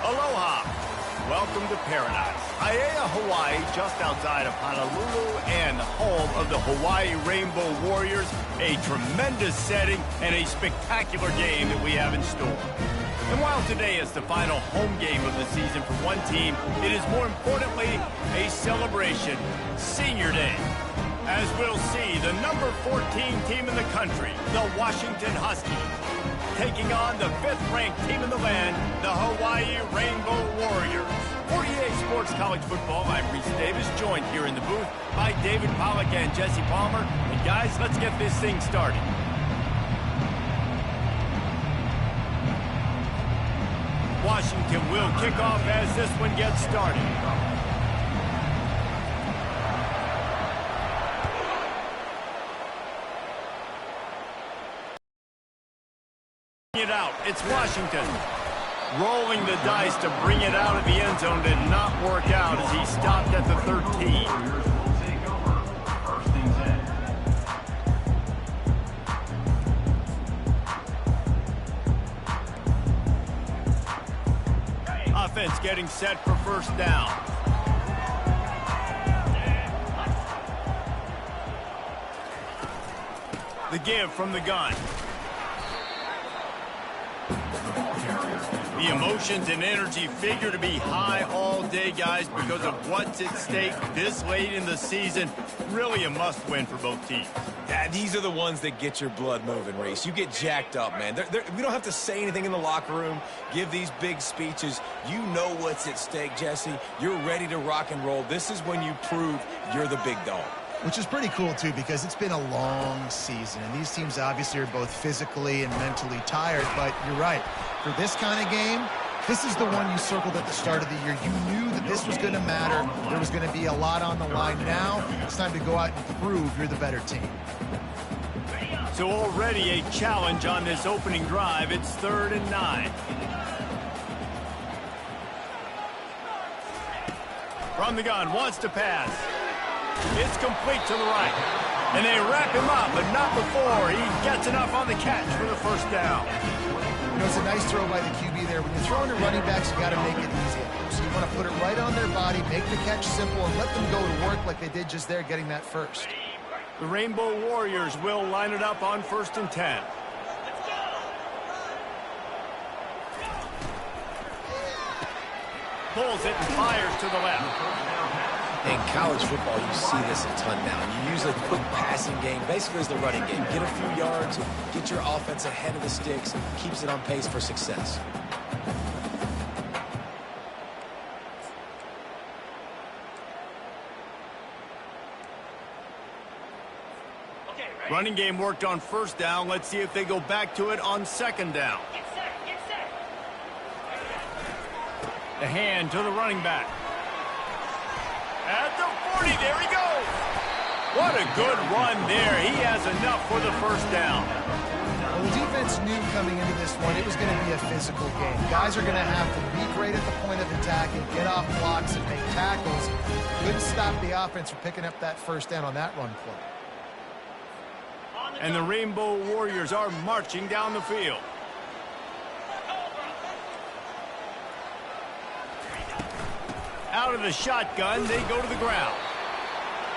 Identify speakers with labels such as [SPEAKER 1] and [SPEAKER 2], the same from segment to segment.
[SPEAKER 1] Aloha. Welcome to paradise. Aiea, Hawaii, just outside of Honolulu and home of the Hawaii Rainbow Warriors. A tremendous setting and a spectacular game that we have in store. And while today is the final home game of the season for one team, it is more importantly a celebration, Senior Day. As we'll see, the number 14 team in the country, the Washington Huskies, taking on the 5th-ranked team in the land, the Hawaii Rainbow Warriors. 48 Sports College Football, I'm Reese Davis, joined here in the booth by David Pollack and Jesse Palmer. And guys, let's get this thing started. Washington will kick off as this one gets started. It out. It's Washington. Rolling the dice to bring it out of the end zone did not work out as he stopped at the 13. Offense getting set for first down. The give from the gun. The emotions and energy figure to be high all day, guys, because of what's at stake this late in the season. Really a must-win for both teams.
[SPEAKER 2] Yeah, these are the ones that get your blood moving, Reese. You get jacked up, man. We don't have to say anything in the locker room, give these big speeches. You know what's at stake, Jesse. You're ready to rock and roll. This is when you prove you're the big dog.
[SPEAKER 3] Which is pretty cool, too, because it's been a long season. And these teams obviously are both physically and mentally tired. But you're right. For this kind of game, this is the one you circled at the start of the year. You knew that this was going to matter. There was going to be a lot on the line. Now it's time to go out and prove you're the better team.
[SPEAKER 1] So already a challenge on this opening drive. It's 3rd and 9. From the gun, wants to pass. It's complete to the right. And they wrap him up, but not before he gets enough on the catch for the first down.
[SPEAKER 3] You know, it's a nice throw by the QB there. When you're throwing to running backs, you got to make it easy. So you want to put it right on their body, make the catch simple, and let them go to work like they did just there, getting that first.
[SPEAKER 1] The Rainbow Warriors will line it up on 1st and 10. Pulls it and fires to the left.
[SPEAKER 2] In college football, you see this a ton now. And you use a quick passing game, basically as the running game. Get a few yards, get your offense ahead of the sticks, keeps it on pace for success.
[SPEAKER 1] Running game worked on 1st down. Let's see if they go back to it on 2nd down. The hand to the running back. At the 40, there he goes. What a good run there. He has enough for the 1st down.
[SPEAKER 3] Well, the defense knew coming into this one it was going to be a physical game. Guys are going to have to be great at the point of attack and get off blocks and make tackles. Couldn't stop the offense from picking up that 1st down on that run play.
[SPEAKER 1] And the Rainbow Warriors are marching down the field. Out of the shotgun, they go to the ground.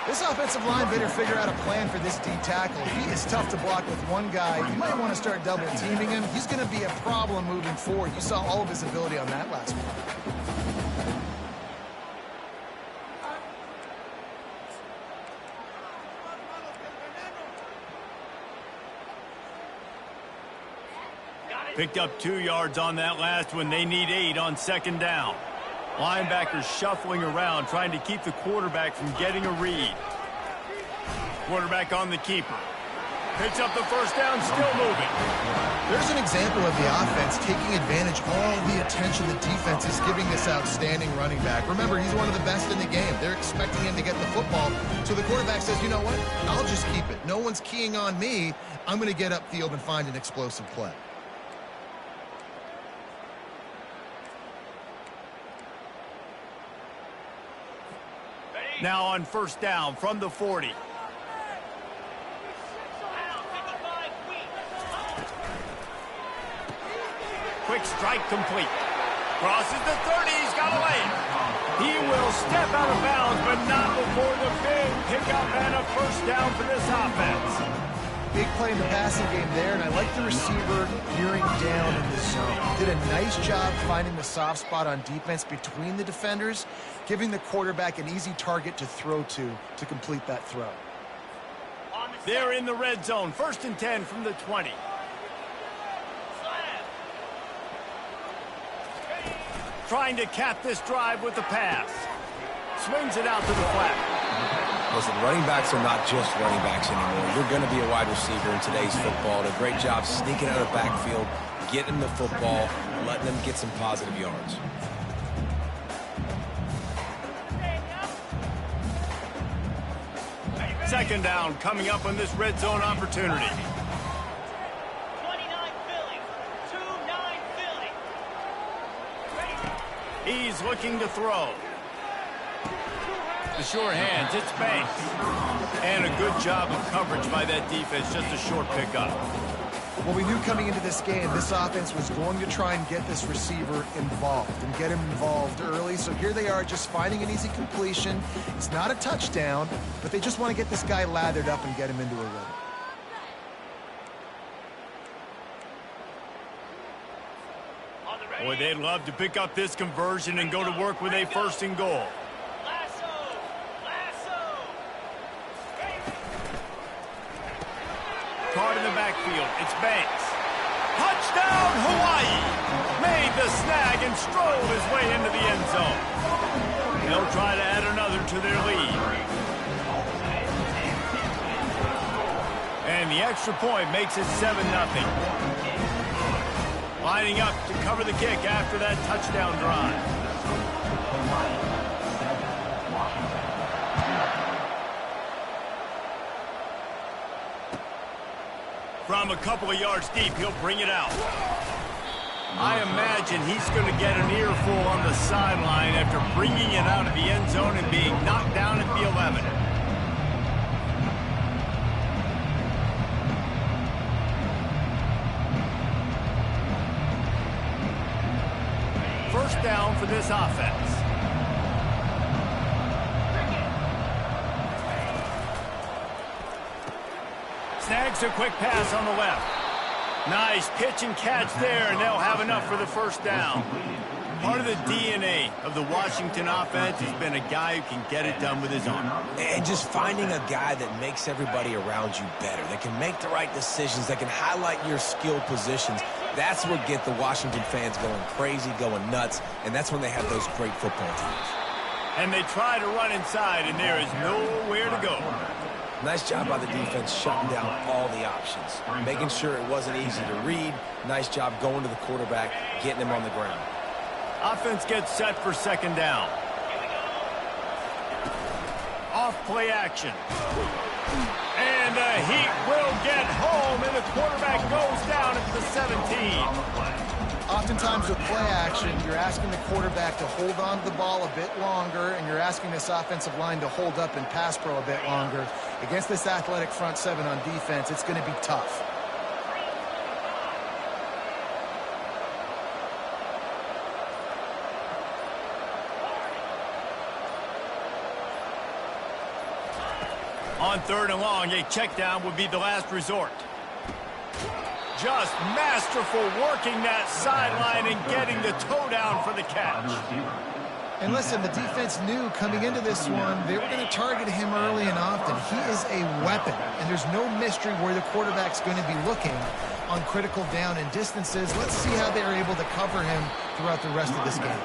[SPEAKER 3] This offensive line better figure out a plan for this D tackle. He is tough to block with one guy. You might want to start double teaming him. He's going to be a problem moving forward. You saw all of his ability on that last one.
[SPEAKER 1] Picked up 2 yards on that last one. They need 8 on 2nd down. Linebackers shuffling around, trying to keep the quarterback from getting a read. Quarterback on the keeper. Picks up the 1st down, still moving.
[SPEAKER 3] There's an example of the offense taking advantage of all the attention the defense is giving this outstanding running back. Remember, he's one of the best in the game. They're expecting him to get the football. So the quarterback says, you know what? I'll just keep it. No one's keying on me. I'm going to get upfield and find an explosive play.
[SPEAKER 1] Now on 1st down from the 40. Quick strike complete. Crosses the 30. He's got a lane. He will step out of bounds, but not before the big pickup and a first down for this offense.
[SPEAKER 3] Big play in the passing game there, and I like the receiver gearing down in the zone. Did a nice job finding the soft spot on defense between the defenders, giving the quarterback an easy target to throw to complete that throw.
[SPEAKER 1] They're in the red zone. 1st and 10 from the 20. Trying to cap this drive with the pass. Swings it out to the flat.
[SPEAKER 2] Listen, running backs are not just running backs anymore. You're going to be a wide receiver in today's football. Did a great job sneaking out of the backfield, getting the football, letting them get some positive yards.
[SPEAKER 1] Second down coming up on this red zone opportunity.
[SPEAKER 4] 29 Philly. 2-9 Philly.
[SPEAKER 1] He's looking to throw. The sure hands, it's Banks. And a good job of coverage by that defense, just a short pickup.
[SPEAKER 3] Well, we knew coming into this game, this offense was going to try and get this receiver involved and get him involved early. So here they are just finding an easy completion. It's not a touchdown, but they just want to get this guy lathered up and get him into a rhythm.
[SPEAKER 1] Boy, they'd love to pick up this conversion and go to work with a 1st and goal. Caught in the backfield. It's Banks. Touchdown, Hawaii! Made the snag and strolled his way into the end zone. They'll try to add another to their lead. And the extra point makes it 7-0. Lining up to cover the kick after that touchdown drive. From a couple of yards deep, he'll bring it out. I imagine he's going to get an earful on the sideline after bringing it out of the end zone and being knocked down at the 11. First down for this offense. Snags a quick pass on the left. Nice pitch and catch there, and they'll have enough for the first down. Part of the DNA of the Washington offense has been a guy who can get it done with his arm.
[SPEAKER 2] And just finding a guy that makes everybody around you better, that can make the right decisions, that can highlight your skill positions. That's what gets the Washington fans going crazy, going nuts, and that's when they have those great football teams.
[SPEAKER 1] And they try to run inside, and there is nowhere to go.
[SPEAKER 2] Nice job by the defense shutting down all the options, making sure it wasn't easy to read. Nice job going to the quarterback, getting him on the ground.
[SPEAKER 1] Offense gets set for second down. Off play action. And the Heat will get home, and the quarterback goes down at the 17.
[SPEAKER 3] Oftentimes with play action, you're asking the quarterback to hold on to the ball a bit longer, and you're asking this offensive line to hold up and pass pro a bit longer. Against this athletic front seven on defense, it's going to be tough.
[SPEAKER 1] On 3rd and long, a check down would be the last resort. Just masterful working that sideline and getting the toe down for the catch.
[SPEAKER 3] And listen, the defense knew coming into this one, they were going to target him early and often. He is a weapon, and there's no mystery where the quarterback's going to be looking on critical down and distances. Let's see how they're able to cover him throughout the rest of this game.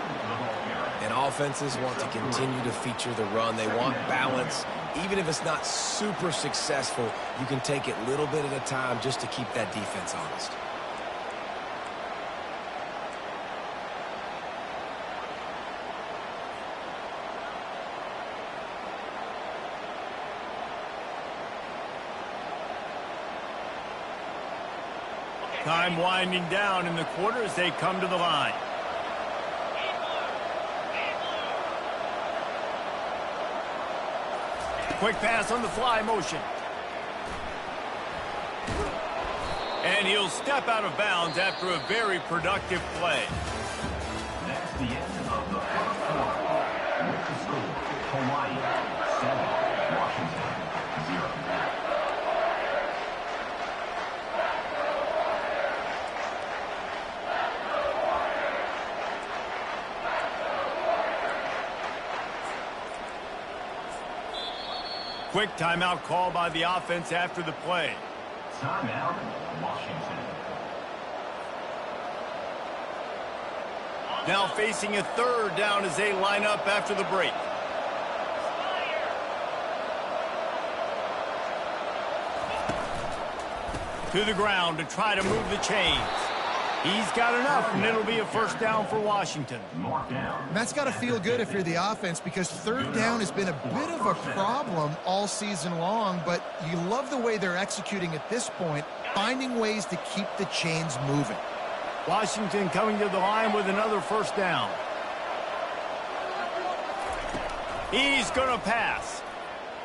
[SPEAKER 2] And offenses want to continue to feature the run. They want balance. Even if it's not super successful, you can take it little bit at a time just to keep that defense honest.
[SPEAKER 1] Time winding down in the quarter as they come to the line. Quick pass on the fly motion. And he'll step out of bounds after a very productive play. quick timeout call by the offense after the play.
[SPEAKER 5] Timeout, Washington.
[SPEAKER 1] Now facing a third down as they line up after the break. To the ground to try to move the chains. He's got enough, and it'll be a first down for Washington.
[SPEAKER 3] And that's got to feel good if you're the offense, because third down has been a bit of a problem all season long, but you love the way they're executing at this point, finding ways to keep the chains moving.
[SPEAKER 1] Washington coming to the line with another first down. He's going to pass.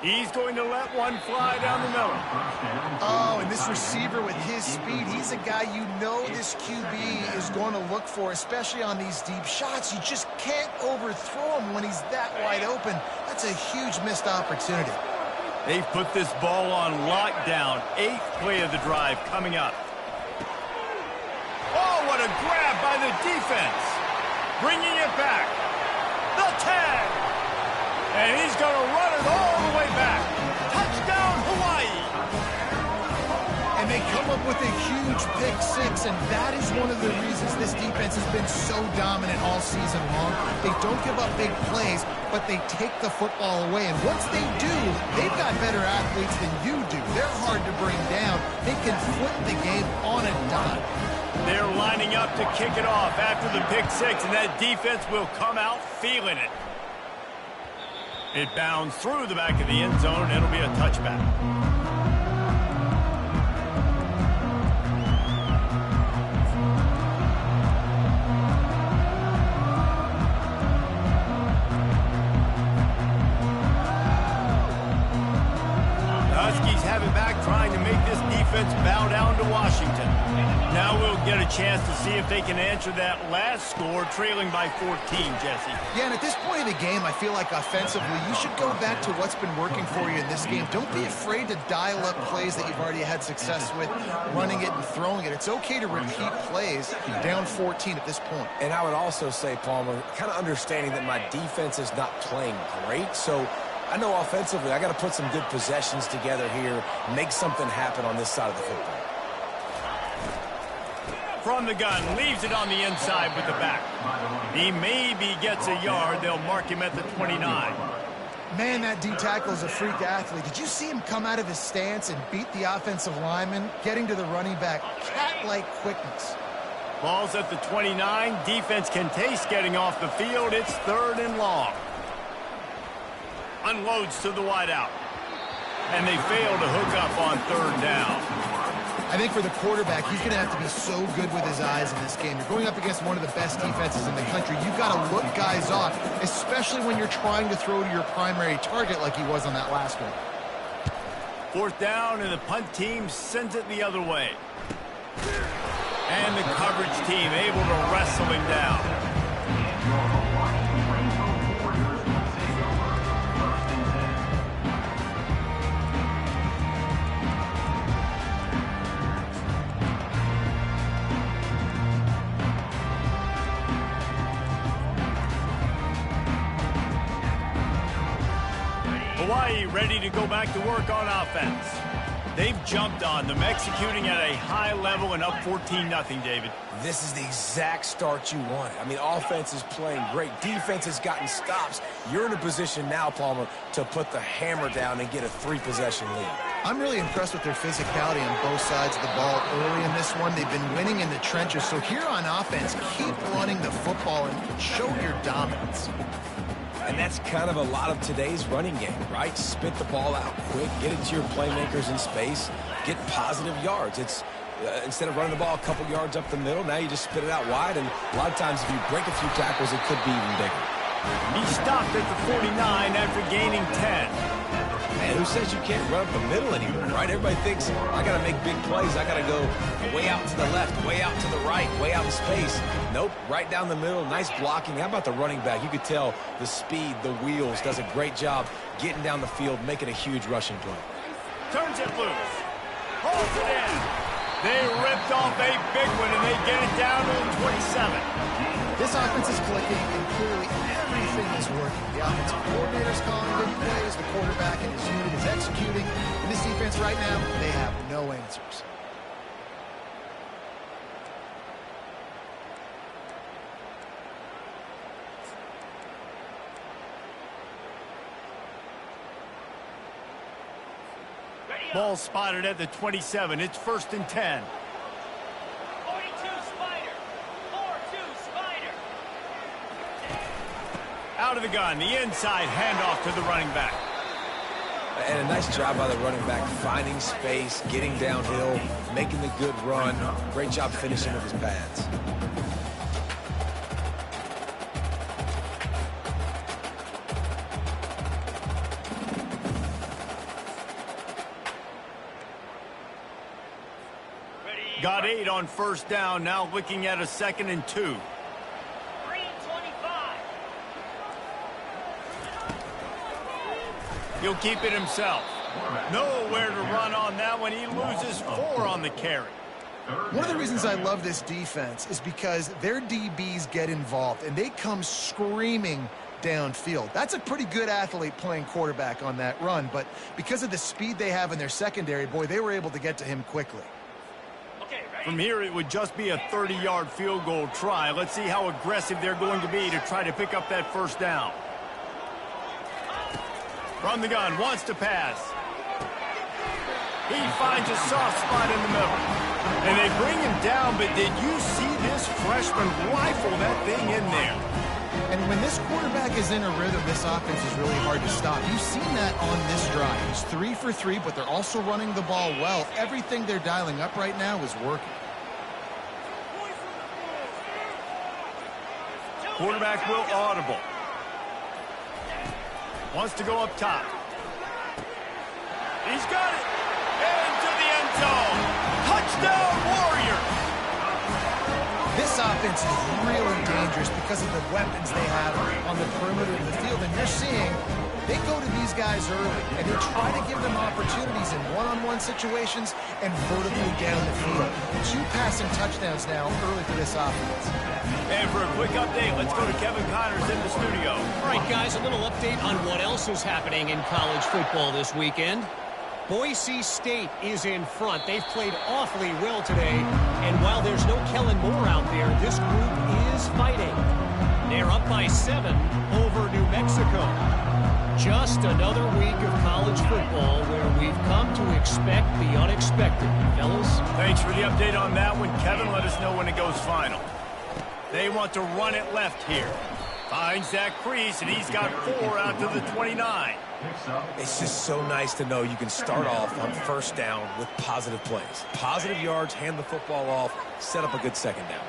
[SPEAKER 1] He's going to let one fly down the middle.
[SPEAKER 3] Oh, and this receiver with his speed, he's a guy you know this QB is going to look for, especially on these deep shots. You just can't overthrow him when he's that wide open. That's a huge missed opportunity.
[SPEAKER 1] They've put this ball on lockdown. 8th play of the drive coming up. Oh, what a grab by the defense. Bringing it back. The tag. And he's going to run it all the way back. Touchdown, Hawaii.
[SPEAKER 3] And they come up with a huge pick six, and that is one of the reasons this defense has been so dominant all season long. They don't give up big plays, but they take the football away. And once they do, they've got better athletes than you do. They're hard to bring down. They can flip the game on a dime.
[SPEAKER 1] They're lining up to kick it off after the pick six, and that defense will come out feeling it. It bounds through the back of the end zone, and it'll be a touchback. The Huskies have it back, trying to make this defense bow down to Washington. Now we'll get a chance to see if they can answer that last score, trailing by 14, Jesse.
[SPEAKER 3] Yeah, and at this point of the game, I feel like offensively, you should go back to what's been working for you in this game. Don't be afraid to dial up plays that you've already had success with, running it and throwing it. It's okay to repeat plays down 14 at this point.
[SPEAKER 2] And I would also say, Palmer, kind of understanding that my defense is not playing great, so I know offensively I got to put some good possessions together here, make something happen on this side of the football.
[SPEAKER 1] From the gun, leaves it on the inside with the back. He maybe gets a yard. They'll mark him at the 29.
[SPEAKER 3] Man, that D tackle is a freak athlete. Did you see him come out of his stance and beat the offensive lineman, getting to the running back? Cat-like quickness.
[SPEAKER 1] Ball's at the 29. Defense can taste getting off the field. It's 3rd and long. Unloads to the wideout. And they fail to hook up on 3rd down.
[SPEAKER 3] I think for the quarterback, he's going to have to be so good with his eyes in this game. You're going up against one of the best defenses in the country. You've got to look guys off, especially when you're trying to throw to your primary target like he was on that last one.
[SPEAKER 1] 4th down, and the punt team sends it the other way. And the coverage team able to wrestle him down. Hawaii ready to go back to work on offense. They've jumped on them, executing at a high level and up 14-0, David.
[SPEAKER 2] This is the exact start you want. I mean, offense is playing great. Defense has gotten stops. You're in a position now, Palmer, to put the hammer down and get a 3-possession lead.
[SPEAKER 3] I'm really impressed with their physicality on both sides of the ball early in this one. They've been winning in the trenches. So here on offense, keep running the football and show your dominance.
[SPEAKER 2] And that's kind of a lot of today's running game, right? Spit the ball out quick, get it to your playmakers in space, get positive yards. It's instead of running the ball a couple yards up the middle, now you just spit it out wide, and a lot of times if you break a few tackles, it could be even bigger.
[SPEAKER 1] He stopped at the 49 after gaining 10.
[SPEAKER 2] Man, who says you can't run up the middle anymore, right? Everybody thinks, I got to make big plays. I got to go way out to the left, way out to the right, way out in space. Nope, right down the middle, nice blocking. How about the running back? You could tell the speed, the wheels, does a great job getting down the field, making a huge rushing play.
[SPEAKER 1] Turns it loose. Holds it in. They ripped off a big one, and they get it down to the 27.
[SPEAKER 3] This offense is clicking, and clearly everything is working. The offensive coordinator's calling good plays, the quarterback and his unit is executing. And this defense right now, they have no answers.
[SPEAKER 1] Ball spotted at the 27. It's 1st and 10.
[SPEAKER 4] 42 Spider. 4-2 Spider.
[SPEAKER 1] Out of the gun, the inside handoff to the running back.
[SPEAKER 2] And a nice job by the running back, finding space, getting downhill, making the good run. Great job finishing with his pads.
[SPEAKER 1] Got 8 on 1st down, now looking at a 2nd and 2.
[SPEAKER 4] Green 25.
[SPEAKER 1] He'll keep it himself. Nowhere to run on that one. He loses 4 on the carry.
[SPEAKER 3] One of the reasons I love this defense is because their DBs get involved, and they come screaming downfield. That's a pretty good athlete playing quarterback on that run, but because of the speed they have in their secondary, boy, they were able to get to him quickly.
[SPEAKER 1] From here, it would just be a 30-yard field goal try. Let's see how aggressive they're going to be to try to pick up that 1st down. From the gun, wants to pass. He finds a soft spot in the middle. And they bring him down, but did you see this freshman rifle that thing in there?
[SPEAKER 3] And when this quarterback is in a rhythm, this offense is really hard to stop. You've seen that on this drive. He's 3 for 3, but they're also running the ball well. Everything they're dialing up right now is working.
[SPEAKER 1] Quarterback will audible. Wants to go up top. He's got it. Into the end zone. Touchdown, Warriors.
[SPEAKER 3] This offense is really dangerous because of the weapons they have on the perimeter of the field. And you're seeing they go to these guys early, and they try to give them opportunities in one-on-one situations and vertically down the field. 2 passing touchdowns now early for this offense.
[SPEAKER 1] And for a quick update, let's go to Kevin Connors in the studio.
[SPEAKER 6] All right, guys, a little update on what else is happening in college football this weekend. Boise State is in front. They've played awfully well today. And while there's no Kellen Moore out there, this group is fighting. They're up by 7 over New Mexico. Just another week of college football where we've come to expect the unexpected, fellas.
[SPEAKER 1] Thanks for the update on that one, Kevin. Let us know when it goes final. They want to run it left here. Finds that crease, and he's got 4 out to the 29.
[SPEAKER 2] It's just so nice to know you can start off on 1st down with positive plays. Positive yards, hand the football off, set up a good 2nd down.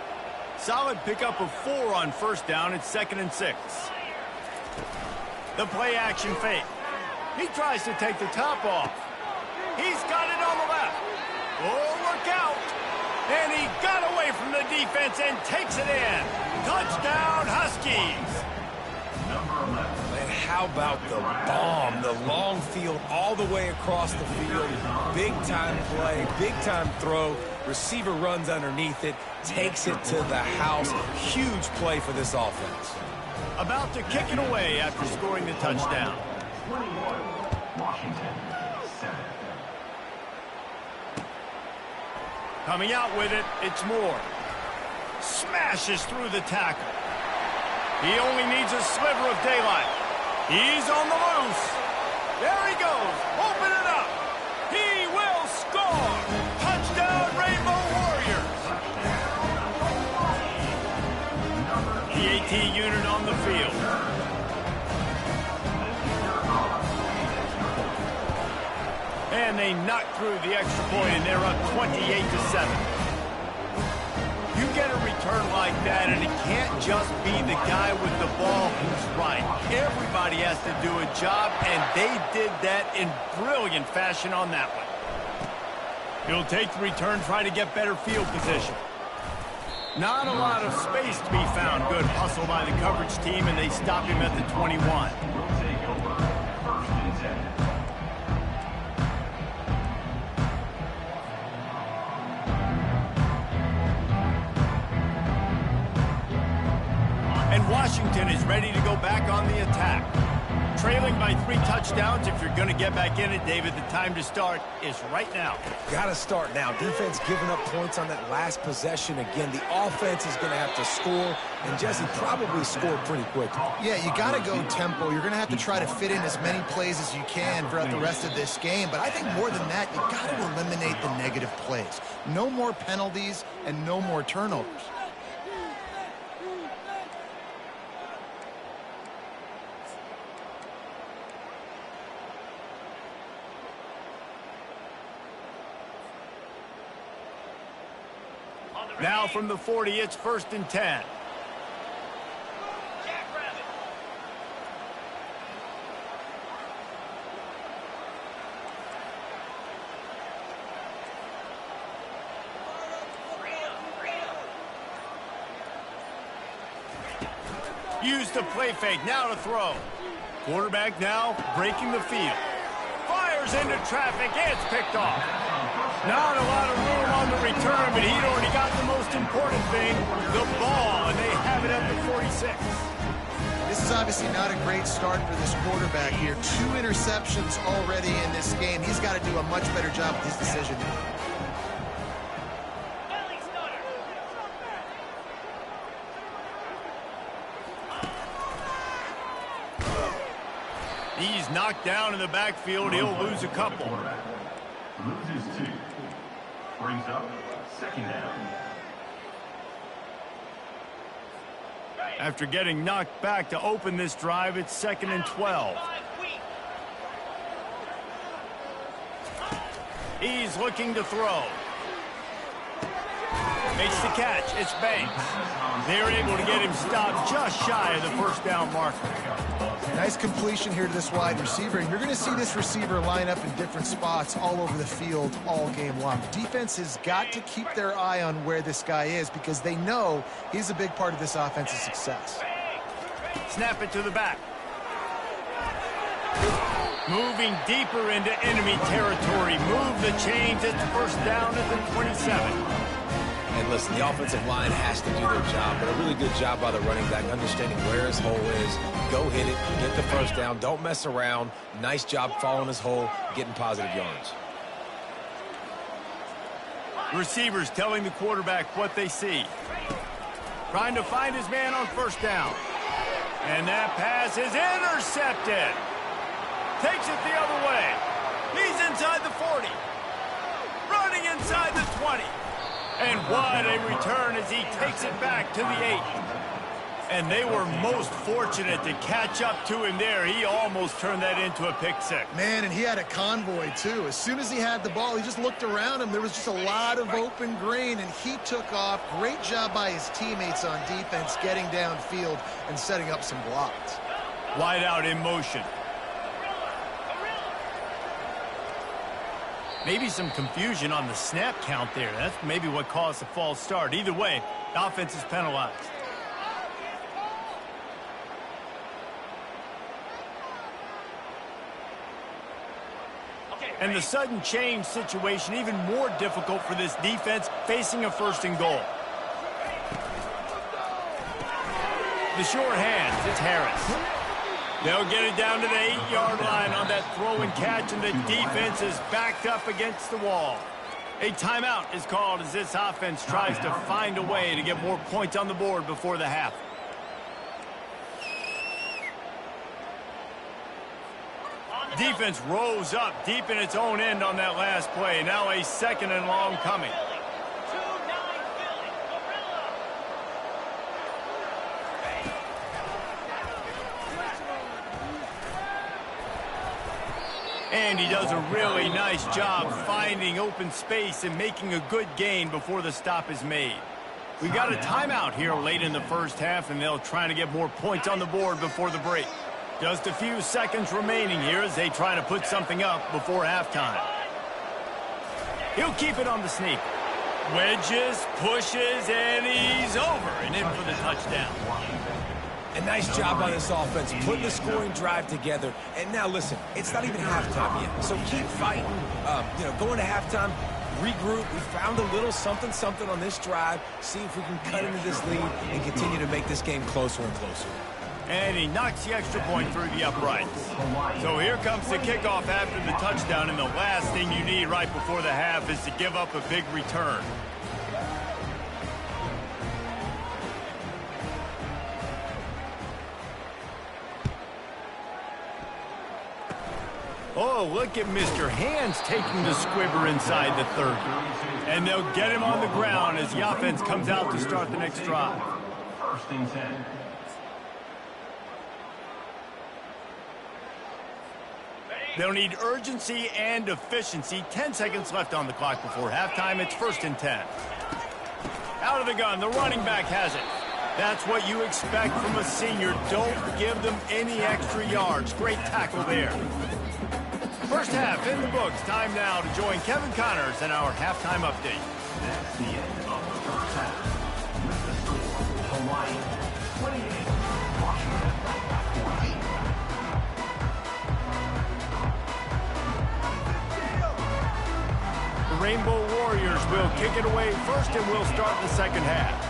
[SPEAKER 1] Solid pickup of 4 on 1st down. It's 2nd and 6. The play action fake. He tries to take the top off. He's got it on the left. Oh, look out. And he got away from the defense and takes it in. Touchdown, Huskies.
[SPEAKER 2] Man, how about the bomb, the long field all the way across the field. Big-time play, big-time throw. Receiver runs underneath it, takes it to the house. Huge play for this offense.
[SPEAKER 1] About to kick it away after scoring the touchdown.
[SPEAKER 5] 21, Washington, 7.
[SPEAKER 1] Coming out with it, it's Moore. Smashes through the tackle. He only needs a sliver of daylight. He's on the loose. There he goes. Open it up. He will score. Touchdown, Rainbow Warriors. The AT unit on the field. And they knock through the extra point, and they're up 28-7. You get a return like that, and it can't just be the guy with the ball who's right. Everybody has to do a job, and they did that in brilliant fashion on that one. He'll take the return, try to get better field position. Not a lot of space to be found. Good hustle by the coverage team, and they stop him at the 21.
[SPEAKER 5] Will take over 1st and 10.
[SPEAKER 1] ready to go back on the attack. Trailing by 3 touchdowns, if you're going to get back in it, David, the time to start is right now.
[SPEAKER 2] Gotta start now. Defense giving up points on that last possession. Again, the offense is going to have to score, and Jesse probably scored pretty quickly.
[SPEAKER 3] Yeah, you got to go tempo. You're going to have to try to fit in as many plays as you can throughout the rest of this game. But I think more than that, you got to eliminate the negative plays. No more penalties and no more turnovers.
[SPEAKER 1] Now from the 40, it's 1st and 10.
[SPEAKER 4] Jackrabbit.
[SPEAKER 1] Use the play fake, now to throw. Quarterback now breaking the field. Fires into traffic, it's picked off. Not a lot of room on the return, but he'd already got the most important thing, the ball, and they have it at the 46.
[SPEAKER 3] This is obviously not a great start for this quarterback here. 2 interceptions already in this game. He's got to do a much better job with his decision.
[SPEAKER 4] Belly stunner.
[SPEAKER 1] He's knocked down in the backfield. He'll lose a couple.
[SPEAKER 5] Loses 2. Brings up 2nd down.
[SPEAKER 1] After getting knocked back to open this drive, it's 2nd and 12.
[SPEAKER 4] 5 weak.
[SPEAKER 1] He's looking to throw. Makes the catch. It's Banks. They're able to get him stopped just shy of the 1st down marker.
[SPEAKER 3] Nice completion here to this wide receiver, and you're going to see this receiver line up in different spots all over the field all game long. Defense has got to keep their eye on where this guy is because they know he's a big part of this offense's success.
[SPEAKER 1] Snap it to the back. Moving deeper into enemy territory. Move the chains. It's 1st down at the 27.
[SPEAKER 2] And listen, the offensive line has to do their job, but a really good job by the running back, understanding where his hole is. Go hit it, get the 1st down, don't mess around. Nice job following his hole, getting positive yards.
[SPEAKER 1] Receivers telling the quarterback what they see. Trying to find his man on 1st down. And that pass is intercepted. Takes it the other way. He's inside the 40. Running inside the 20. And what a return as he takes it back to the 8. And they were most fortunate to catch up to him there. He almost turned that into a pick 6.
[SPEAKER 3] Man, and he had a convoy, too. As soon as he had the ball, he just looked around him. There was just a lot of open green, and he took off. Great job by his teammates on defense getting downfield and setting up some blocks.
[SPEAKER 1] Wide out in motion. Maybe some confusion on the snap count there. That's maybe what caused the false start. Either way, the offense is penalized. And the sudden change situation even more difficult for this defense facing a 1st and goal. The short hands, it's Harris. They'll get it down to the 8-yard line on that throw and catch, and the defense is backed up against the wall. A timeout is called as this offense tries to find a way to get more points on the board before the half. Defense rose up deep in its own end on that last play. Now a 2nd and long coming.
[SPEAKER 4] 2-9 Philly. Gorilla.
[SPEAKER 1] And he does a really nice job finding open space and making a good gain before the stop is made. We got a timeout here late in the 1st half, and they'll try to get more points on the board before the break. Just a few seconds remaining here as they try to put something up before halftime. He'll keep it on the sneak. Wedges, pushes, and he's over and in for the touchdown.
[SPEAKER 2] A nice job by this offense, putting the scoring drive together. And now, listen, it's not even halftime yet, so keep fighting. Going to halftime, regroup. We found a little something on this drive. See if we can cut into this lead and continue to make this game closer and closer.
[SPEAKER 1] And he knocks the extra point through the uprights. So here comes the kickoff after the touchdown, and the last thing you need right before the half is to give up a big return. Oh, look at Mr. Hands taking the squibber inside the 30. And they'll get him on the ground as the offense comes out to start the next drive.
[SPEAKER 5] First and 10.
[SPEAKER 1] They'll need urgency and efficiency. 10 seconds left on the clock before halftime. It's first and 10. Out of the gun, the running back has it. That's what you expect from a senior. Don't give them any extra yards. Great tackle there. First half in the books. Time now to join Kevin Connors in our halftime update.
[SPEAKER 5] That's the end of the first half. With the score, Hawaii 28, Washington 14.
[SPEAKER 1] The Rainbow Warriors will kick it away first, and we'll start the second half.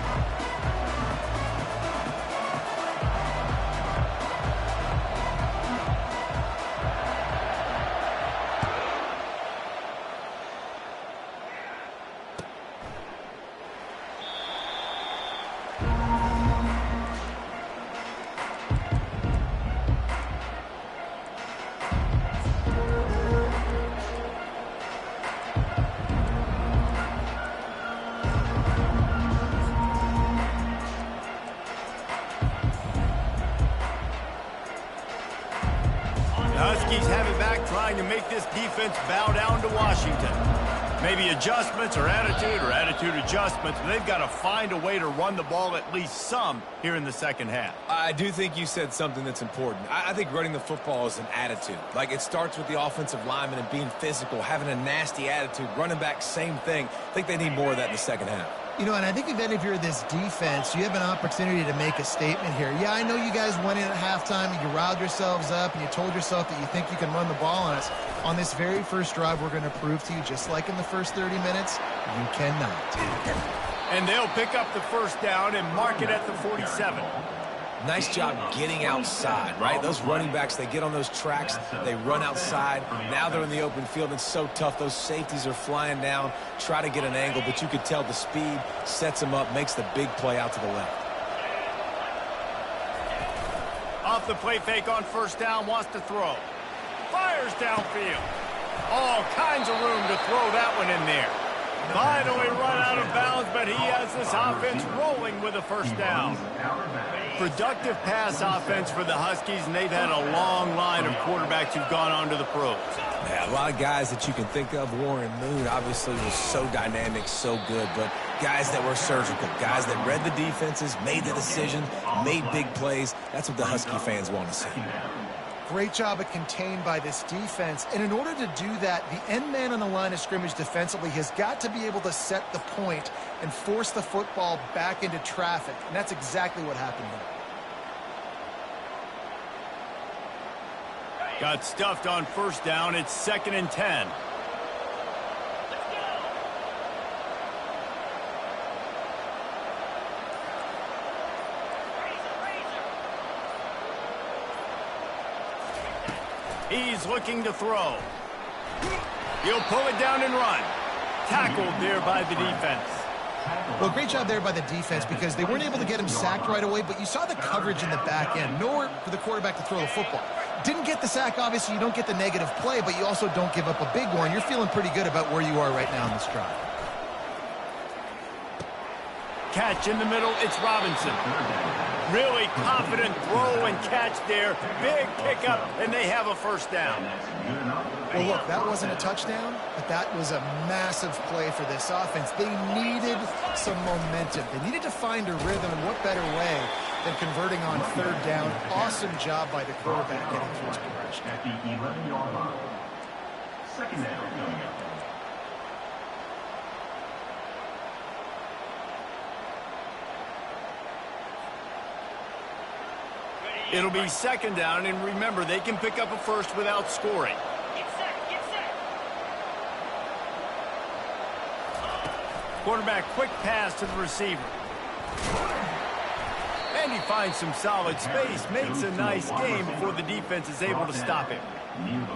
[SPEAKER 1] Huskies have it back, trying to make this defense bow down to Washington. Maybe adjustments or attitude adjustments, but they've got to find a way to run the ball at least some here in the second half.
[SPEAKER 2] I do think you said something that's important. I think running the football is an attitude. Like, it starts with the offensive lineman and being physical, having a nasty attitude. Running back, same thing. I think they need more of that in the second half.
[SPEAKER 3] You know, and I think if you're this defense, you have an opportunity to make a statement here. Yeah, I know you guys went in at halftime and you riled yourselves up and you told yourself that you think you can run the ball on us. On this very first drive, we're going to prove to you, just like in the first 30 minutes, you cannot.
[SPEAKER 1] And they'll pick up the first down and mark it at the 47.
[SPEAKER 2] Nice job getting outside, right? Those running backs, they get on those tracks, they run outside. Now they're in the open field. It's so tough. Those safeties are flying down, try to get an angle, but you could tell the speed sets them up, makes the big play out to the left.
[SPEAKER 1] Off the play fake on first down, wants to throw. Fires downfield. All kinds of room to throw that one in there. Finally run out of bounds, but he has this offense rolling with a first down. Productive pass offense for the Huskies, and they've had a long line of quarterbacks who've gone on to the pros.
[SPEAKER 2] Yeah, a lot of guys that you can think of. Warren Moon obviously was so dynamic, so good, but guys that were surgical, guys that read the defenses, made the decision, made big plays. That's what the Husky fans want to see.
[SPEAKER 3] Great job at contained by this defense. And in order to do that, the end man on the line of scrimmage defensively has got to be able to set the point and force the football back into traffic. And that's exactly what happened here.
[SPEAKER 1] Got stuffed on first down. It's second and 10. He's looking to throw. He'll pull it down and run. Tackled there by the defense.
[SPEAKER 3] Well, great job there by the defense because they weren't able to get him sacked right away, but you saw the coverage in the back end. Nowhere for the quarterback to throw the football. Didn't get the sack, obviously. You don't get the negative play, but you also don't give up a big one. You're feeling pretty good about where you are right now in this drive.
[SPEAKER 1] Catch in the middle, it's Robinson. Really confident throw and catch there. Big pickup, and they have a first down.
[SPEAKER 3] Well, look, that wasn't a touchdown, but that was a massive play for this offense. They needed some momentum. They needed to find a rhythm, and what better way than converting on third down. Awesome job by the quarterback getting through his progression.
[SPEAKER 5] At the 11-yard line. Second down coming up.
[SPEAKER 1] It'll be second down, and remember, they can pick up a first without scoring.
[SPEAKER 4] Get set, get set.
[SPEAKER 1] Quarterback, quick pass to the receiver. And he finds some solid space, makes a nice game before the defense is able to stop him.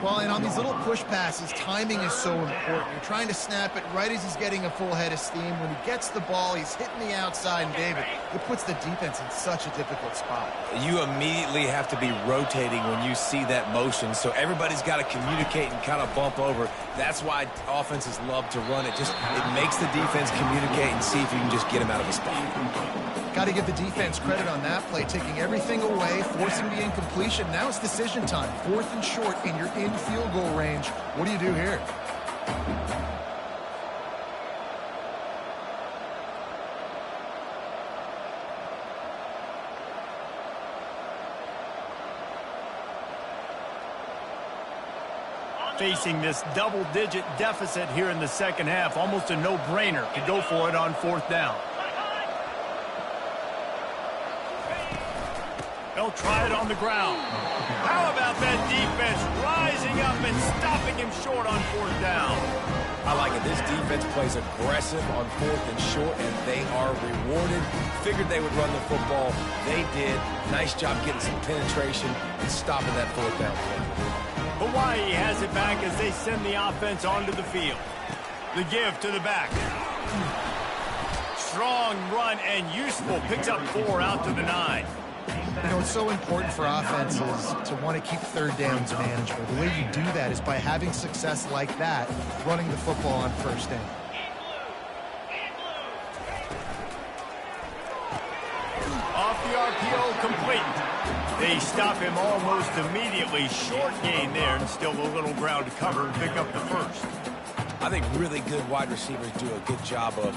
[SPEAKER 3] Well, and on these little push passes, timing is so important. You're trying to snap it right as he's getting a full head of steam. When he gets the ball, he's hitting the outside, and David, it puts the defense in such a difficult spot.
[SPEAKER 2] You immediately have to be rotating when you see that motion, so everybody's got to communicate and kind of bump over. That's why offenses love to run it. It makes the defense communicate and see if you can just get him out of a spot.
[SPEAKER 3] Got to give the defense credit on that play, taking everything away, forcing the incompletion. Now it's decision time. 4th and short, and you're in field goal range. What do you do here?
[SPEAKER 1] Facing this double-digit deficit here in the second half, almost a no-brainer to go for it on 4th down. They'll try it on the ground. How about that defense rising up and stopping him short on 4th down?
[SPEAKER 2] I like it. This defense plays aggressive on 4th and short, and they are rewarded. Figured they would run the football. They did. Nice job getting some penetration and stopping that 4th down play.
[SPEAKER 1] Hawaii has it back as they send the offense onto the field. The give to the back. Strong run and useful. Picks up 4 out to the 9.
[SPEAKER 3] You know, it's so important for offenses to want to keep 3rd downs manageable. The way you do that is by having success like that, running the football on 1st down.
[SPEAKER 1] Off the RPO, complete. They stop him almost immediately. Short gain there, and still a little ground to cover and pick up the 1st.
[SPEAKER 2] I think really good wide receivers do a good job of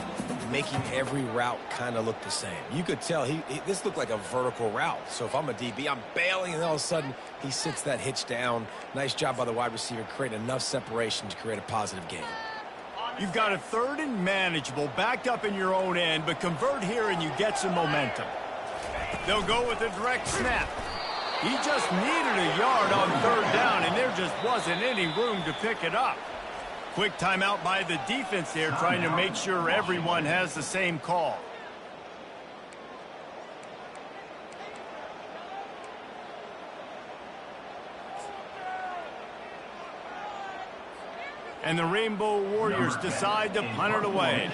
[SPEAKER 2] making every route kind of look the same. You could tell this looked like a vertical route. So if I'm a DB, I'm bailing, and all of a sudden he sits that hitch down. Nice job by the wide receiver, creating enough separation to create a positive gain.
[SPEAKER 1] You've got a 3rd and manageable, backed up in your own end, but convert here and you get some momentum. They'll go with a direct snap. He just needed a yard on 3rd down, and there just wasn't any room to pick it up. Quick timeout by the defense there, trying to make sure everyone has the same call. And the Rainbow Warriors decide to punt it away.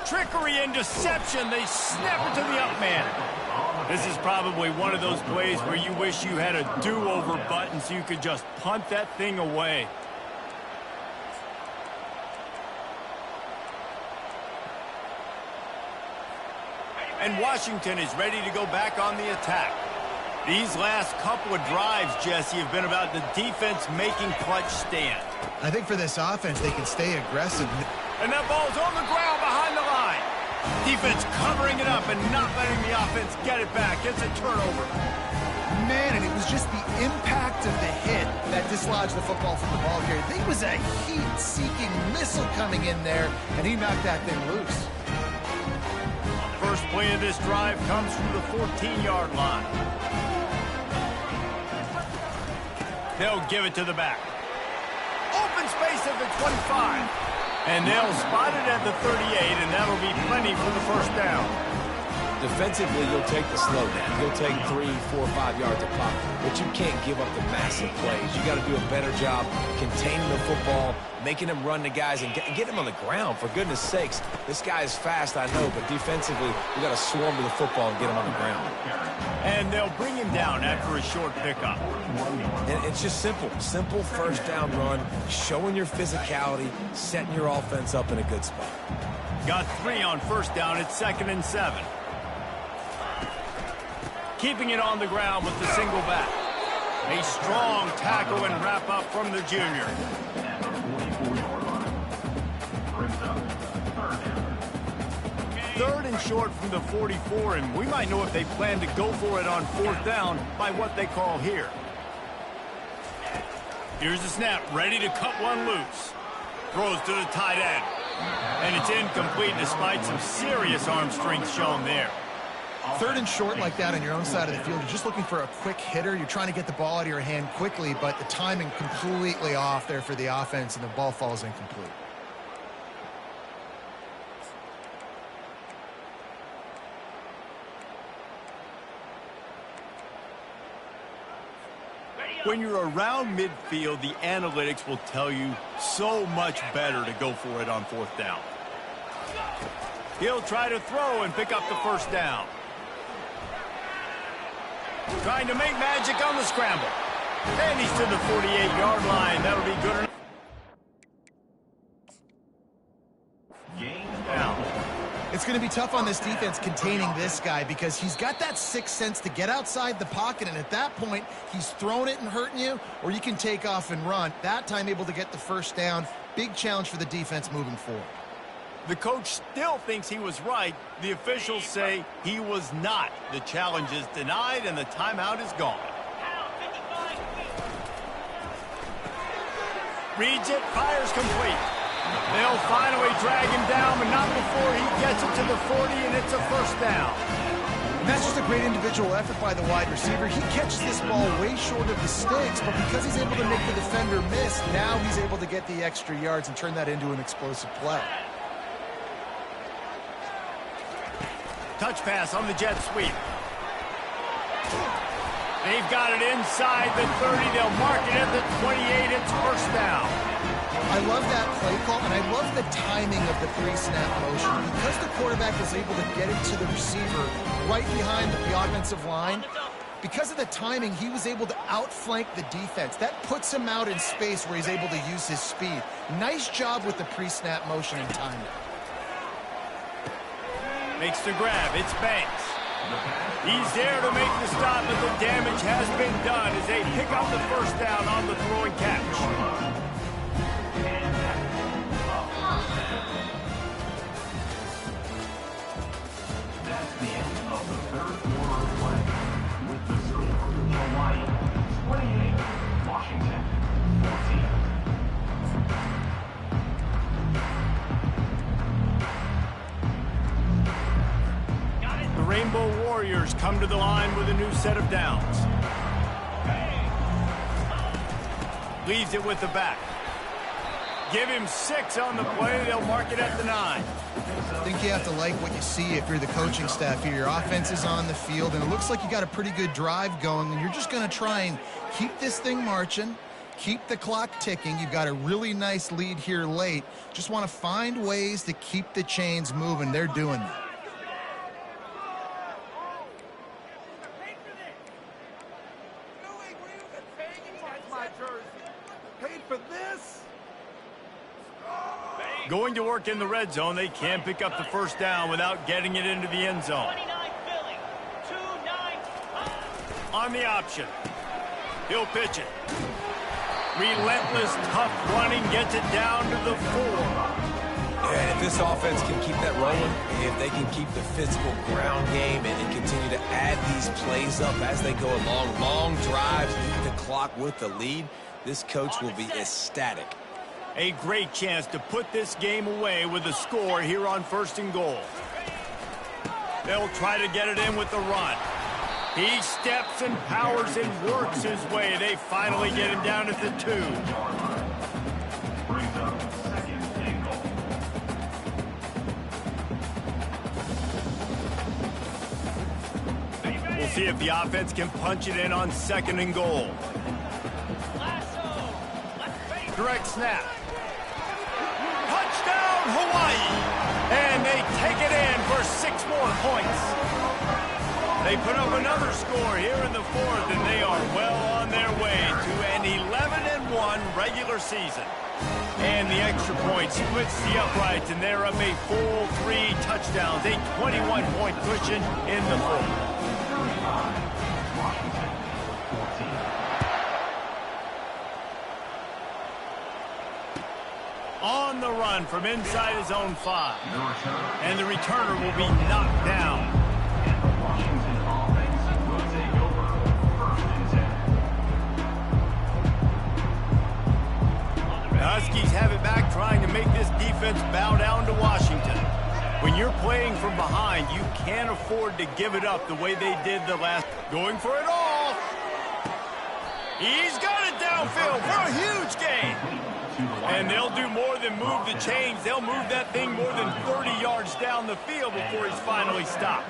[SPEAKER 1] Trickery and deception. They snap it to the up man. This is probably one of those plays where you wish you had a do-over button so you could just punt that thing away. And Washington is ready to go back on the attack. These last couple of drives, Jesse, have been about the defense making clutch stand.
[SPEAKER 3] I think for this offense, they can stay aggressive.
[SPEAKER 1] And that ball's on the ground behind the line. Defense covering it up and not letting the offense get it back. It's a turnover.
[SPEAKER 3] Man, and it was just the impact of the hit that dislodged the football from the ball carrier. There was a heat-seeking missile coming in there, and he knocked that thing loose.
[SPEAKER 1] First play of this drive comes from the 14-yard line. They'll give it to the back. Open space at the 25. And they'll spot it at the 38, and that'll be plenty for the 1st down.
[SPEAKER 2] Defensively, you'll take the slow down. You'll take 3, 4, 5 yards a pop, but you can't give up the massive plays. You got to do a better job containing the football, making them run the guys, and get them on the ground. For goodness sakes, this guy is fast, I know, but defensively, you got to swarm to the football and get him on the ground.
[SPEAKER 1] And they'll bring him down after a short pickup.
[SPEAKER 2] And it's just simple 1st down run, showing your physicality, setting your offense up in a good spot.
[SPEAKER 1] Got 3 on 1st down. It's 2nd and 7. Keeping it on the ground with the single back. A strong tackle and wrap up from the junior. 3rd and short from the 44, and we might know if they plan to go for it on 4th down by what they call here. Here's the snap, ready to cut one loose. Throws to the tight end. And it's incomplete despite some serious arm strength shown there.
[SPEAKER 3] 3rd and short like that on your own side of the field, you're just looking for a quick hitter. You're trying to get the ball out of your hand quickly, but the timing completely off there for the offense, and the ball falls incomplete.
[SPEAKER 1] When you're around midfield, the analytics will tell you so much better to go for it on 4th down. He'll try to throw and pick up the first down. Trying to make magic on the scramble. And he's to the 48-yard line. That'll be good enough.
[SPEAKER 3] It's going to be tough on this defense containing this guy because he's got that sixth sense to get outside the pocket, and at that point, he's throwing it and hurting you, or you can take off and run. That time able to get the first down. Big challenge for the defense moving forward.
[SPEAKER 1] The coach still thinks he was right. The officials say he was not. The challenge is denied, and the timeout is gone. Reads it, fires complete. They'll finally drag him down, but not before he gets it to the 40, and it's a first down.
[SPEAKER 3] And that's just a great individual effort by the wide receiver. He catches this ball way short of the sticks, but because he's able to make the defender miss, now he's able to get the extra yards and turn that into an explosive play.
[SPEAKER 1] Touch pass on the jet sweep. They've got it inside the 30. They'll mark it at the 28. It's first down.
[SPEAKER 3] I love that play call, and I love the timing of the three-snap motion. Because the quarterback was able to get it to the receiver right behind the offensive line, because of the timing, he was able to outflank the defense. That puts him out in space where he's able to use his speed. Nice job with the pre-snap motion and timing.
[SPEAKER 1] Makes the grab. It's Banks. He's there to make the stop, but the damage has been done as they pick up the first down on the throwing catch.
[SPEAKER 5] That's the end of the third quarter of play. With the score, Hawaii 28, Washington 14.
[SPEAKER 1] The Rainbow Warriors come to the line with a new set of downs. Leaves it with the back. Give him 6 on the play. They'll mark it at the 9.
[SPEAKER 3] I think you have to like what you see if you're the coaching staff here. Your offense is on the field, and it looks like you got a pretty good drive going, and you're just going to try and keep this thing marching, keep the clock ticking. You've got a really nice lead here late. Just want to find ways to keep the chains moving. They're doing that.
[SPEAKER 1] Going to work in the red zone. They can't pick up the first down without getting it into the end zone.
[SPEAKER 4] 29 Philly. 2-9.
[SPEAKER 1] On the option. He'll pitch it. Relentless, tough running gets it down to the 4.
[SPEAKER 2] And if this offense can keep that rolling, if they can keep the physical ground game and continue to add these plays up as they go along, long drives, eat the clock with the lead, this coach will be ecstatic.
[SPEAKER 1] A great chance to put this game away with a score here on 1st and goal. They'll try to get it in with the run. He steps and powers and works his way. They finally get him down at the 2.
[SPEAKER 5] Brings up second and goal.
[SPEAKER 1] We'll see if the offense can punch it in on 2nd and goal. Direct snap. Touchdown, Hawaii! And they take it in for 6 more points. They put up another score here in the 4th, and they are well on their way to an 11-1 regular season. And the extra point splits the uprights, and they're up a full 3 touchdowns, a 21-point cushion in the 4th. On the run from inside his own 5. And the returner will be knocked down.
[SPEAKER 5] And the Washington offense will take over 1st and 10.
[SPEAKER 1] The Huskies have it back, trying to make this defense bow down to Washington. When you're playing from behind, you can't afford to give it up the way they did the last. Going for it all. He's got it downfield for a huge gain. And they'll do more than move the chains. They'll move that thing more than 30 yards down the field before he's finally stopped.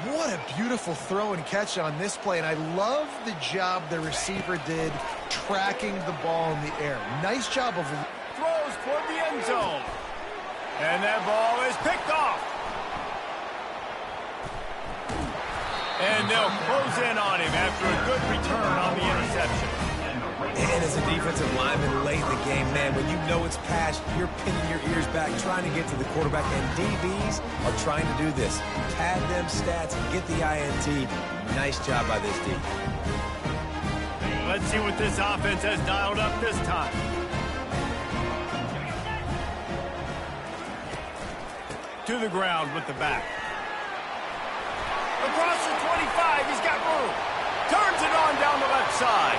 [SPEAKER 3] What a beautiful throw and catch on this play, and I love the job the receiver did tracking the ball in the air. Nice job of...
[SPEAKER 1] Throws toward the end zone. And that ball is picked off. And they'll close in on him after a good return on the interception.
[SPEAKER 2] And as a defensive lineman late in the game, man, when you know it's past, you're pinning your ears back, trying to get to the quarterback, and DBs are trying to do this. Pad them stats, get the INT. Nice job by this D.
[SPEAKER 1] Let's see what this offense has dialed up this time. To the ground with the back. Across the 25, he's got room. Turns it on down the left side.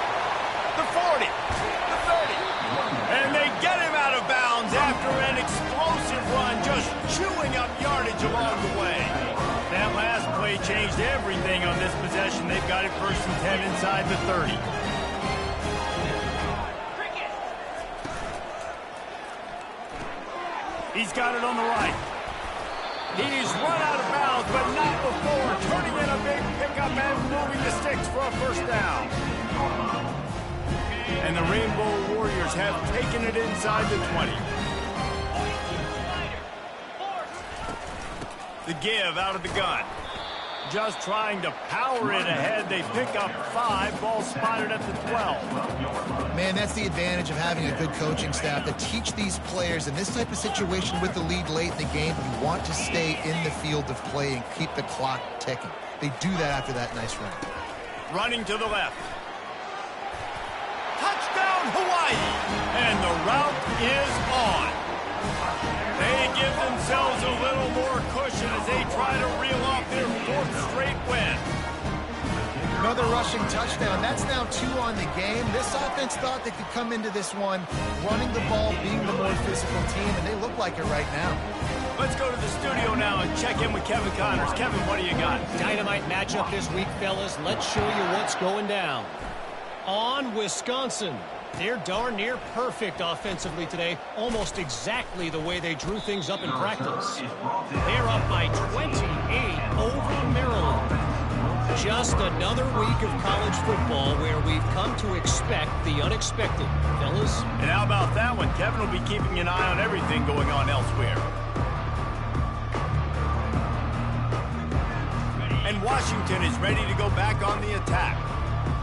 [SPEAKER 1] The 40, the 30. And they get him out of bounds after an explosive run, just chewing up yardage along the way. That last play changed everything on this possession. They've got it 1st and 10 inside the 30. He's got it on the right. He's run out of bounds, but not before turning in a big pickup and moving the sticks for a 1st down. And the Rainbow Warriors have taken it inside the 20. The give out of the gun. Just trying to power it ahead. They pick up 5. Ball spotted at the 12.
[SPEAKER 3] Man, that's the advantage of having a good coaching staff to teach these players in this type of situation with the lead late in the game. You want to stay in the field of play and keep the clock ticking. They do that after that nice run.
[SPEAKER 1] Running to the left. Touchdown, Hawaii! And the route is on. They give themselves a little more cushion as they try to reel off their 4th straight win.
[SPEAKER 3] Another rushing touchdown. That's now 2 on the game. This offense thought they could come into this one running the ball, being the more physical team, and they look like it right now.
[SPEAKER 1] Let's go to the studio now and check in with Kevin Connors. Kevin, what do you got?
[SPEAKER 6] Dynamite matchup this week, fellas. Let's show you what's going down. On Wisconsin. They're darn near perfect offensively today, almost exactly the way they drew things up in practice. They're up by 28 over Maryland. Just another week of college football where we've come to expect the unexpected, fellas.
[SPEAKER 1] And how about that one? Kevin will be keeping an eye on everything going on elsewhere. And Washington is ready to go back on the attack.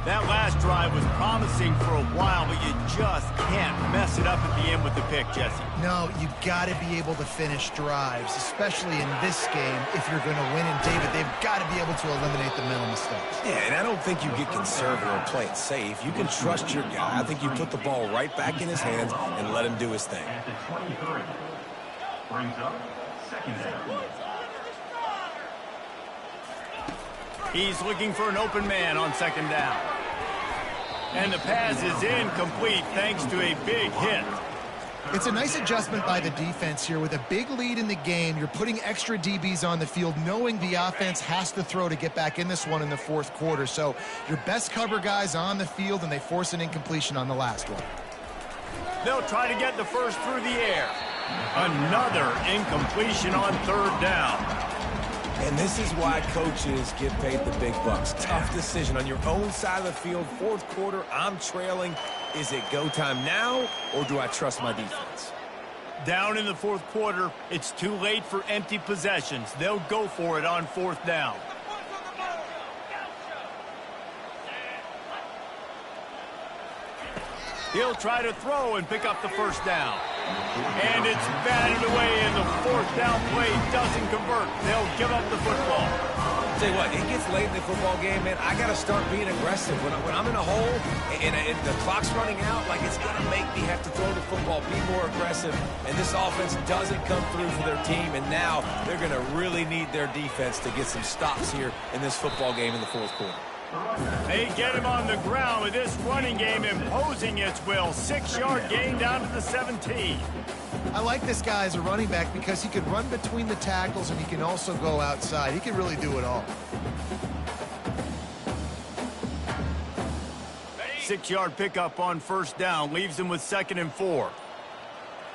[SPEAKER 1] That last drive was promising for a while, but you just can't mess it up at the end with the pick, Jesse.
[SPEAKER 3] No, you got to be able to finish drives, especially in this game. If you're going to win, and David, they've got to be able to eliminate the mental mistakes.
[SPEAKER 2] Yeah, and I don't think you get conservative or play it safe. You can trust your guy. I think you put the ball right back in his hands and let him do his thing.
[SPEAKER 5] At the 23. Brings up 2nd down.
[SPEAKER 1] He's looking for an open man on 2nd down. And the pass is incomplete thanks to a big hit.
[SPEAKER 3] It's a nice adjustment by the defense here. With a big lead in the game, you're putting extra DBs on the field, knowing the offense has to throw to get back in this one in the 4th quarter. So your best cover guys on the field, and they force an incompletion on the last one.
[SPEAKER 1] They'll try to get the first through the air. Another incompletion on 3rd down.
[SPEAKER 2] And this is why coaches get paid the big bucks. Tough decision on your own side of the field. 4th quarter, I'm trailing. Is it go time now, or do I trust my defense?
[SPEAKER 1] Down in the 4th quarter, it's too late for empty possessions. They'll go for it on 4th down. He'll try to throw and pick up the 1st down. And it's batted away, and the 4th down play doesn't convert. They'll give up the football.
[SPEAKER 2] Tell you what, it gets late in the football game, man. I got to start being aggressive. When I'm in a hole and the clock's running out, like, it's going to make me have to throw the football, be more aggressive. And this offense doesn't come through for their team, and now they're going to really need their defense to get some stops here in this football game in the 4th quarter.
[SPEAKER 1] They get him on the ground with this running game imposing its will. 6-yard gain down to the 17.
[SPEAKER 3] I like this guy as a running back because he can run between the tackles and he can also go outside. He can really do it all.
[SPEAKER 1] 6-yard pickup on 1st down leaves him with 2nd and 4.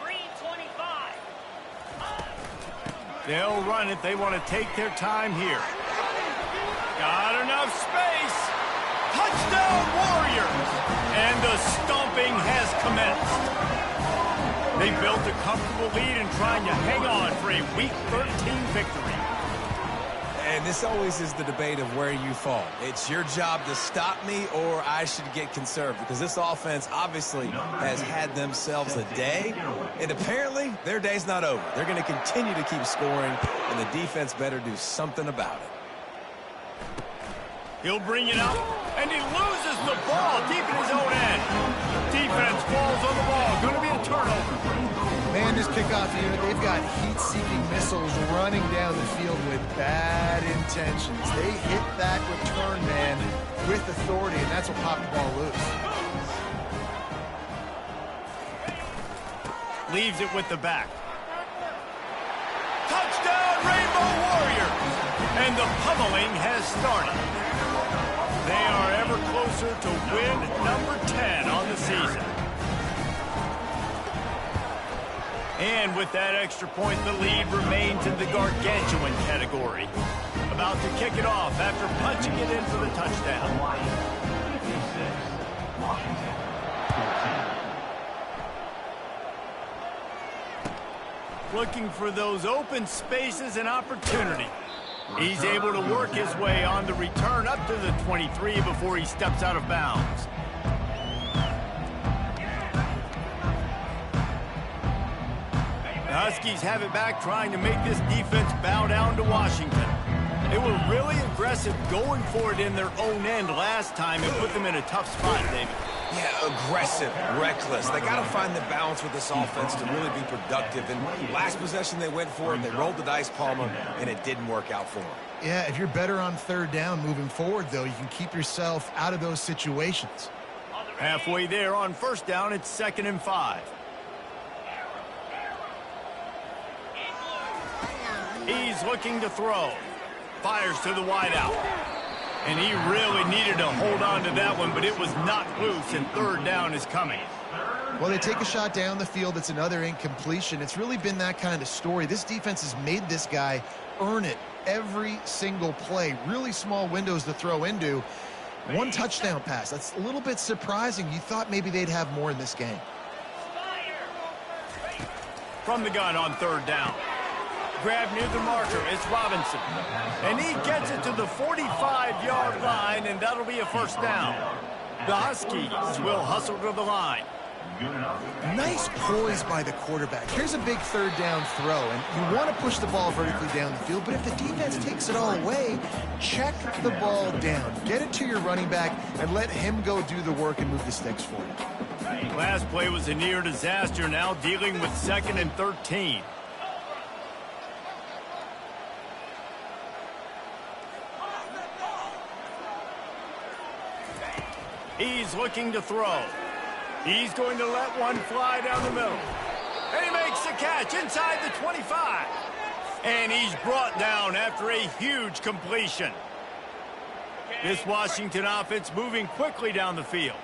[SPEAKER 4] Green 25.
[SPEAKER 1] They'll run it. They want to take their time here. Got enough space. Touchdown, Warriors! And the stomping has commenced. They built a comfortable lead and trying to hang on for a Week 13 victory.
[SPEAKER 2] And this always is the debate of where you fall. It's your job to stop me, or I should get conserved, because this offense obviously has had themselves a day, and apparently their day's not over. They're going to continue to keep scoring, and the defense better do something about it.
[SPEAKER 1] He'll bring it up, and he loses the ball deep in his own end. Defense falls on the ball. Going to be a turnover.
[SPEAKER 3] Man, this kickoff unit, they've got heat-seeking missiles running down the field with bad intentions. They hit that return man with authority, and that's what popped the ball loose.
[SPEAKER 1] Leaves it with the back. Touchdown, Rainbow Warriors! And the pummeling has started. They are ever closer to win number 10 on the season. And with that extra point, the lead remains in the gargantuan category. About to kick it off after punching it in for the touchdown.
[SPEAKER 5] Hawaii 56, Washington 14.
[SPEAKER 1] Looking for those open spaces and opportunity. He's able to work his way on the return up to the 23 before he steps out of bounds. The Huskies have it back, trying to make this defense bow down to Washington. They were really aggressive going for it in their own end last time and put them in a tough spot, David.
[SPEAKER 2] Yeah, aggressive, reckless. They got to find the balance with this offense to really be productive. And last possession they went for it, they rolled the dice, Palmer, and it didn't work out for them.
[SPEAKER 3] Yeah, if you're better on third down moving forward, though, you can keep yourself out of those situations.
[SPEAKER 1] Halfway there on first down, it's 2nd and 5. He's looking to throw. Fires to the wideout. And he really needed to hold on to that one, but it was not loose, and third down is coming.
[SPEAKER 3] Well, they take a shot down the field. It's another incompletion. It's really been that kind of story. This defense has made this guy earn it every single play. Really small windows to throw into. One touchdown pass. That's a little bit surprising. You thought maybe they'd have more in this game.
[SPEAKER 1] From the gun on third down. Grab near the marker, it's Robinson. And he gets it to the 45-yard line, and that'll be a first down. The Huskies will hustle to the line.
[SPEAKER 3] Nice poise by the quarterback. Here's a big third down throw, and you want to push the ball vertically down the field, but if the defense takes it all away, check the ball down. Get it to your running back and let him go do the work and move the sticks for you.
[SPEAKER 1] Last play was a near disaster, now dealing with 2nd and 13. He's looking to throw. He's going to let one fly down the middle. And he makes the catch inside the 25. And he's brought down after a huge completion. This Washington offense moving quickly down the field.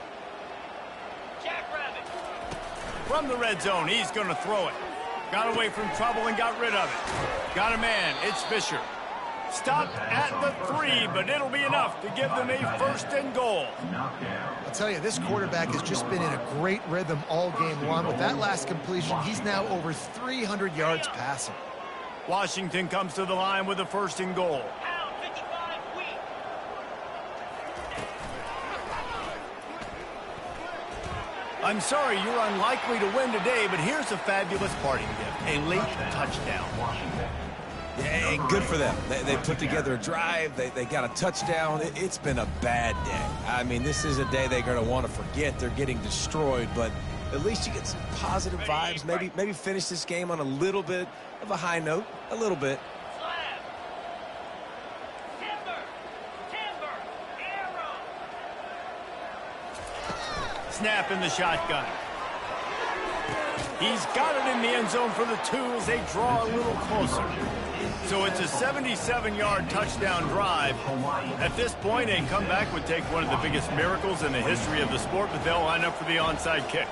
[SPEAKER 1] From the red zone, he's going to throw it. Got away from trouble and got rid of it. Got a man, it's Fisher. Stopped at the 3, but it'll be enough to give them a 1st and goal.
[SPEAKER 3] I'll tell you, this quarterback has just been in a great rhythm all game long. With that last completion, he's now over 300 yards passing.
[SPEAKER 1] Washington comes to the line with a 1st and goal. I'm sorry you're unlikely to win today, but here's a fabulous parting gift. A late touchdown.
[SPEAKER 2] Yeah, good for them. They put together a drive. They got a touchdown. It's been a bad day. I mean, this is a day they're going to want to forget. They're getting destroyed, but at least you get some positive vibes. Maybe finish this game on a little bit of a high note. A little bit.
[SPEAKER 1] Snap in the shotgun. He's got it in the end zone for the 2 as they draw a little closer. So it's a 77-yard touchdown drive. At this point, a comeback would take one of the biggest miracles in the history of the sport, but they'll line up for the onside kick.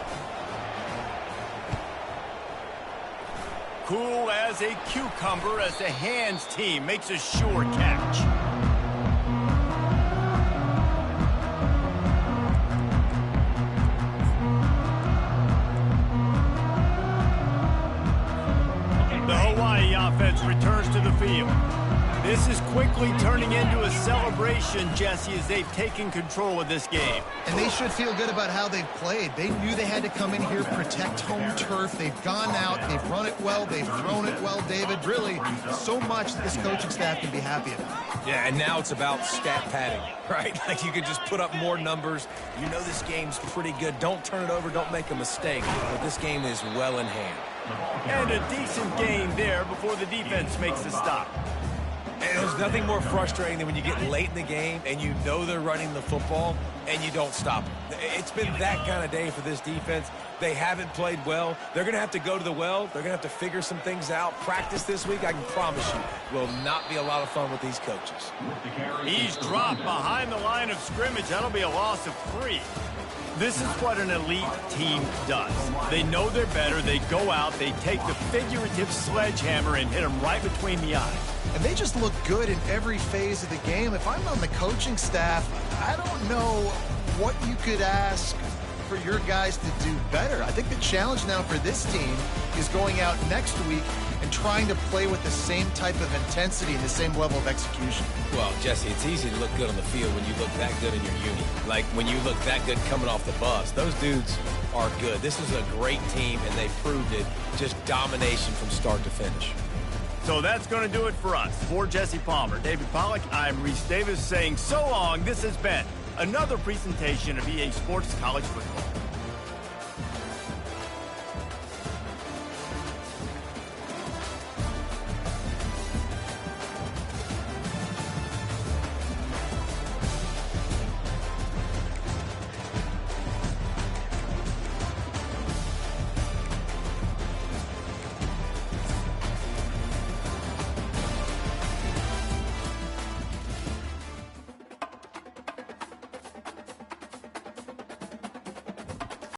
[SPEAKER 1] Cool as a cucumber as the hands team makes a sure catch. defense returns to the field. This is quickly turning into a celebration, Jesse, as they've taken control of this game.
[SPEAKER 3] And they should feel good about how they've played. They knew they had to come in here, protect home turf. They've gone out, they've run it well, they've thrown it well, David. Really, so much that this coaching staff can be happy about.
[SPEAKER 2] Yeah, and now it's about stat padding, right? Like you could just put up more numbers. You know this game's pretty good. Don't turn it over, don't make a mistake. But this game is well in hand.
[SPEAKER 1] And a decent game there before the defense makes the stop.
[SPEAKER 2] And there's nothing more frustrating than when you get late in the game and you know they're running the football and you don't stop them. It's been that kind of day for this defense. They haven't played well. They're going to have to go to the well. They're going to have to figure some things out. Practice this week, I can promise you, will not be a lot of fun with these coaches.
[SPEAKER 1] He's dropped behind the line of scrimmage. That'll be a loss of 3. This is what an elite team does. They know they're better. They go out. They take the figurative sledgehammer and hit them right between the eyes.
[SPEAKER 3] And they just look good in every phase of the game. If I'm on the coaching staff, I don't know what you could ask for your guys to do better. I think the challenge now for this team is going out next week and trying to play with the same type of intensity and the same level of execution.
[SPEAKER 2] Well, Jesse, it's easy to look good on the field when you look that good in your uni. Like when you look that good coming off the bus. Those dudes are good. This is a great team, and they proved it. Just domination from start to finish.
[SPEAKER 1] So that's going to do it for us. For Jesse Palmer, David Pollack, I'm Reese Davis saying so long. This has been another presentation of EA Sports College Football.